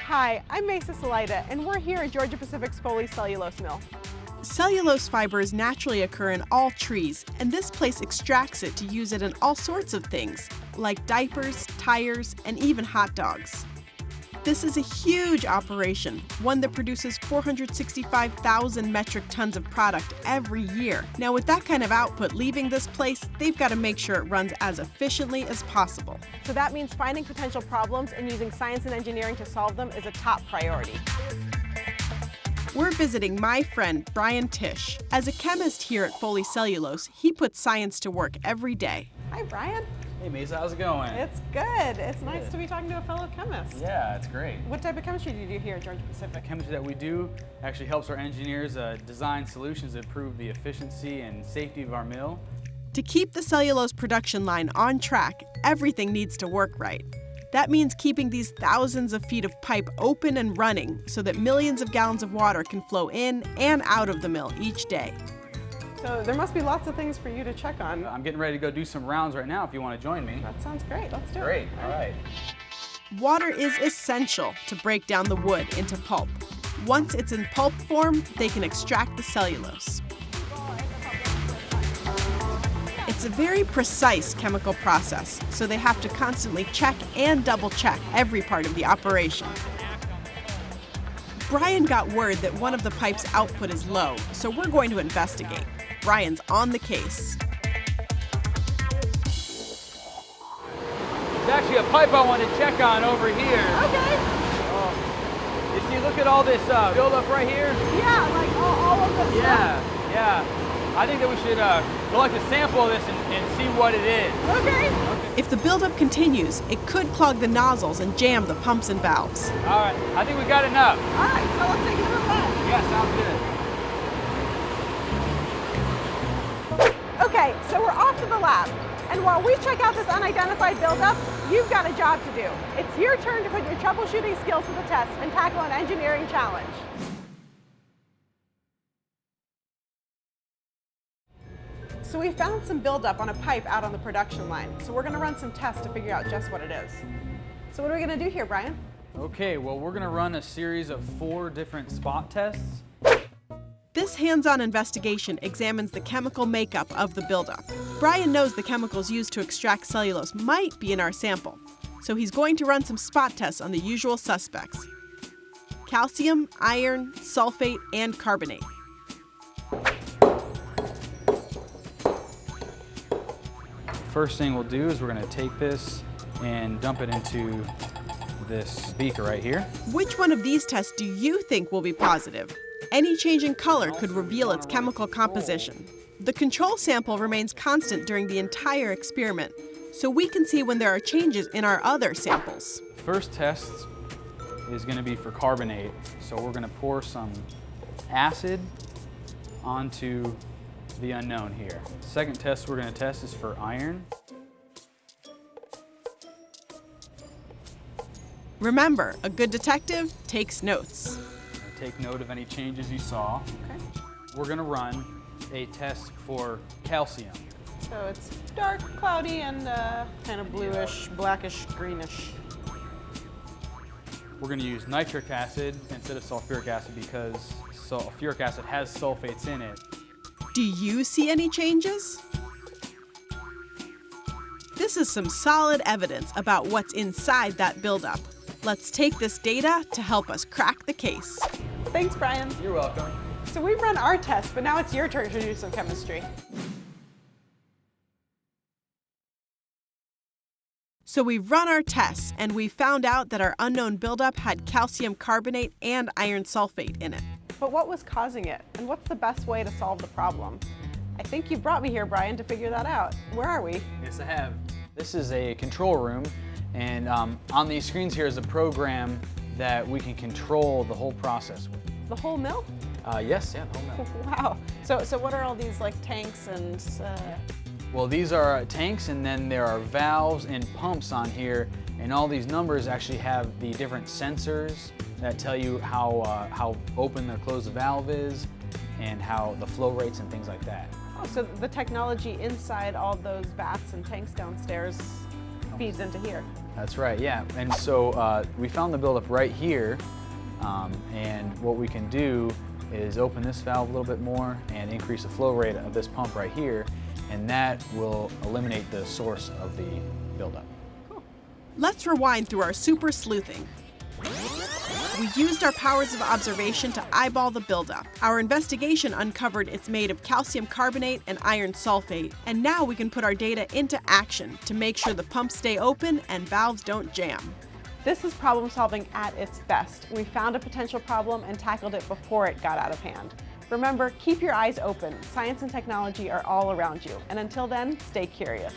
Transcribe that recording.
Hi, I'm Mesa Salida, and we're here at Georgia Pacific's Foley Cellulose Mill. Cellulose fibers naturally occur in all trees, and this place extracts it to use it in all sorts of things, like diapers, tires, and even hot dogs. This is a huge operation, one that produces 465,000 metric tons of product every year. Now, with that kind of output leaving this place, they've got to make sure it runs as efficiently as possible. So that means finding potential problems and using science and engineering to solve them is a top priority. We're visiting my friend Brian Tish. As a chemist here at Foley Cellulose, he puts science to work every day. Hi, Brian. Hey, Mesa, how's it going? It's good. It's nice to be talking to a fellow chemist. Yeah, it's great. What type of chemistry do you do here at Georgia Pacific? The chemistry that we do actually helps our engineers design solutions that improve the efficiency and safety of our mill. To keep the cellulose production line on track, everything needs to work right. That means keeping these thousands of feet of pipe open and running so that millions of gallons of water can flow in and out of the mill each day. So there must be lots of things for you to check on. I'm getting ready to go do some rounds right now if you want to join me. That sounds great. Let's do it. Great, all right. Water is essential to break down the wood into pulp. Once it's in pulp form, they can extract the cellulose. It's a very precise chemical process, so they have to constantly check and double-check every part of the operation. Brian got word that one of the pipe's output is low, so we're going to investigate. Brian's on the case. There's actually a pipe I want to check on over here. Okay. You see, look at all this buildup right here? Yeah, like all of this stuff. Yeah. I think that we should collect a sample of this and see what it is. Okay. If the buildup continues, it could clog the nozzles and jam the pumps and valves. All right, I think we got enough. All right, so let's take a look at that. Yeah, sounds good. Okay, so we're off to the lab. And while we check out this unidentified buildup, you've got a job to do. It's your turn to put your troubleshooting skills to the test and tackle an engineering challenge. So we found some buildup on a pipe out on the production line. So we're gonna run some tests to figure out just what it is. So what are we gonna do here, Brian? Okay, well, we're gonna run a series of 4 different spot tests. This hands-on investigation examines the chemical makeup of the buildup. Brian knows the chemicals used to extract cellulose might be in our sample, so he's going to run some spot tests on the usual suspects: calcium, iron, sulfate, and carbonate. First thing we'll do is we're gonna take this and dump it into this beaker right here. Which one of these tests do you think will be positive? Any change in color could reveal its chemical composition. The control sample remains constant during the entire experiment, so we can see when there are changes in our other samples. First test is gonna be for carbonate. So we're gonna pour some acid onto the unknown here. Second test we're gonna test is for iron. Remember, a good detective takes notes. Take note of any changes you saw. Okay. We're gonna run a test for calcium. So it's dark, cloudy, and kind of bluish, blackish, greenish. We're gonna use nitric acid instead of sulfuric acid because sulfuric acid has sulfates in it. Do you see any changes? This is some solid evidence about what's inside that buildup. Let's take this data to help us crack the case. Thanks, Brian. You're welcome. So we've run our test, but now it's your turn to do some chemistry. So we've run our tests, and we found out that our unknown buildup had calcium carbonate and iron sulfate in it. But what was causing it? And what's the best way to solve the problem? I think you brought me here, Brian, to figure that out. Where are we? Yes, I have. This is a control room, and on these screens here is a program that we can control the whole process with. The whole mill? Yes, yeah, the whole mill. Wow. So what are all these like tanks and... Well, these are tanks, and then there are valves and pumps on here, and all these numbers actually have the different sensors that tell you how open or closed the valve is, and how the flow rates and things like that. Oh, so the technology inside all those vats and tanks downstairs feeds into here. That's right, yeah. And so we found the buildup right here, and what we can do is open this valve a little bit more and increase the flow rate of this pump right here, and that will eliminate the source of the buildup. Cool. Let's rewind through our super sleuthing. We used our powers of observation to eyeball the buildup. Our investigation uncovered it's made of calcium carbonate and iron sulfate, and now we can put our data into action to make sure the pumps stay open and valves don't jam. This is problem solving at its best. We found a potential problem and tackled it before it got out of hand. Remember, keep your eyes open. Science and technology are all around you. And until then, stay curious.